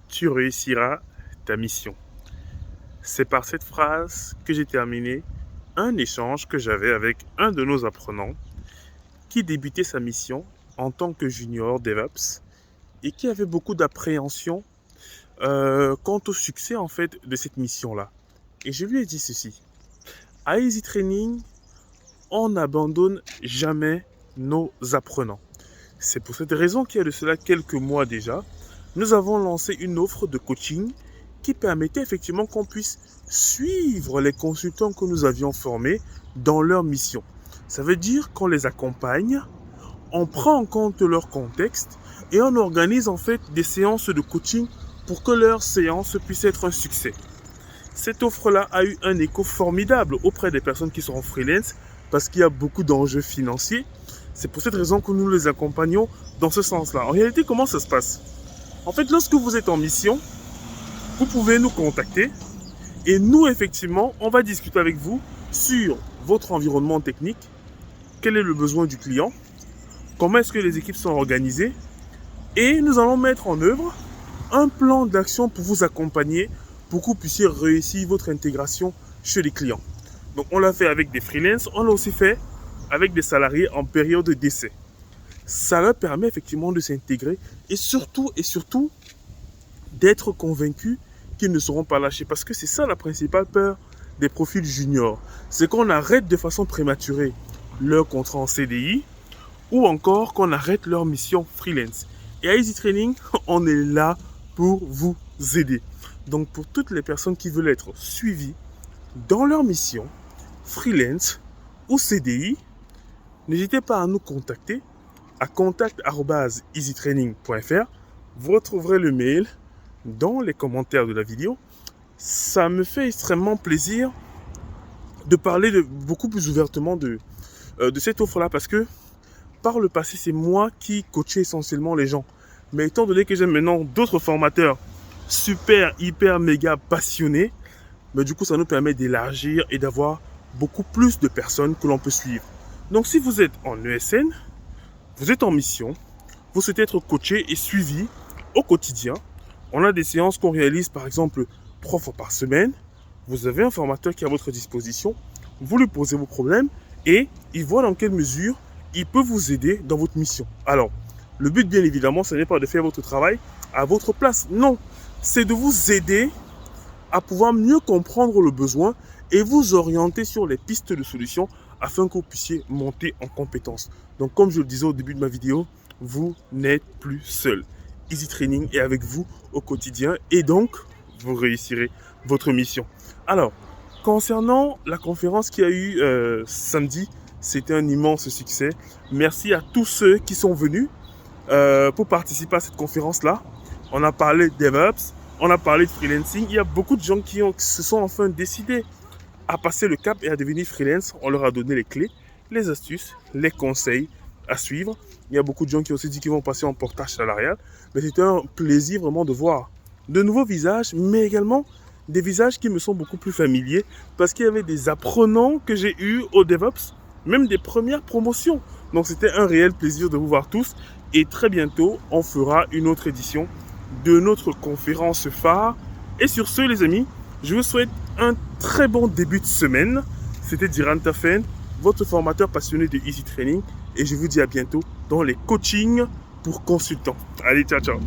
tu réussiras ta mission. C'est par cette phrase que j'ai terminé un échange que j'avais avec un de nos apprenants qui débutait sa mission en tant que junior DevOps et qui avait beaucoup d'appréhension quant au succès en fait de cette mission-là. Et je lui ai dit ceci. À Easy Training, on n'abandonne jamais nos apprenants. C'est pour cette raison qu'il y a de cela quelques mois déjà, nous avons lancé une offre de coaching qui permettait effectivement qu'on puisse suivre les consultants que nous avions formés dans leur mission. Ça veut dire qu'on les accompagne, on prend en compte leur contexte et on organise en fait des séances de coaching pour que leur séance puisse être un succès. Cette offre-là a eu un écho formidable auprès des personnes qui sont en freelance parce qu'il y a beaucoup d'enjeux financiers. C'est pour cette raison que nous les accompagnons dans ce sens-là. En réalité, comment ça se passe? En fait, lorsque vous êtes en mission, vous pouvez nous contacter et nous, effectivement, on va discuter avec vous sur votre environnement technique, quel est le besoin du client, comment est-ce que les équipes sont organisées et nous allons mettre en œuvre un plan d'action pour vous accompagner pour que vous puissiez réussir votre intégration chez les clients. Donc, on l'a fait avec des freelances, on l'a aussi fait avec des salariés en période d'essai. Ça leur permet effectivement de s'intégrer et surtout d'être convaincus qu'ils ne seront pas lâchés. Parce que c'est ça la principale peur des profils juniors. C'est qu'on arrête de façon prématurée leur contrat en CDI ou encore qu'on arrête leur mission freelance. Et à Easy Training, on est là pour vous aider. Donc pour toutes les personnes qui veulent être suivies dans leur mission, freelance ou CDI, n'hésitez pas à nous contacter à contact@easytraining.fr. Vous retrouverez le mail dans les commentaires de la vidéo. Ça me fait extrêmement plaisir de parler beaucoup plus ouvertement de cette offre-là parce que par le passé, c'est moi qui coachais essentiellement les gens. Mais étant donné que j'ai maintenant d'autres formateurs super, hyper, méga passionnés, mais du coup, ça nous permet d'élargir et d'avoir beaucoup plus de personnes que l'on peut suivre. Donc, si vous êtes en ESN, vous êtes en mission, vous souhaitez être coaché et suivi au quotidien, on a des séances qu'on réalise par exemple 3 fois par semaine. Vous avez un formateur qui est à votre disposition, vous lui posez vos problèmes et il voit dans quelle mesure il peut vous aider dans votre mission. Alors, le but bien évidemment, ce n'est pas de faire votre travail à votre place. Non, c'est de vous aider à pouvoir mieux comprendre le besoin et vous orienter sur les pistes de solutions afin que vous puissiez monter en compétences. Donc, comme je le disais au début de ma vidéo, vous n'êtes plus seul. Easy Training est avec vous au quotidien et donc, vous réussirez votre mission. Alors, concernant la conférence qu'il y a eu samedi, c'était un immense succès. Merci à tous ceux qui sont venus pour participer à cette conférence-là. On a parlé de DevOps, on a parlé de freelancing. Il y a beaucoup de gens qui se sont enfin décidés à passer le cap et à devenir freelance. On leur a donné les clés, les astuces, les conseils à suivre. Il y a beaucoup de gens qui ont aussi dit qu'ils vont passer en portage salarial. Mais c'était un plaisir vraiment de voir de nouveaux visages, mais également des visages qui me sont beaucoup plus familiers parce qu'il y avait des apprenants que j'ai eus au DevOps, même des premières promotions. Donc c'était un réel plaisir de vous voir tous. Et très bientôt, on fera une autre édition de notre conférence phare. Et sur ce, les amis, je vous souhaite un très bon début de semaine. C'était Diran Tafen, votre formateur passionné de Easy Training. Et je vous dis à bientôt dans les coachings pour consultants. Allez, ciao, ciao.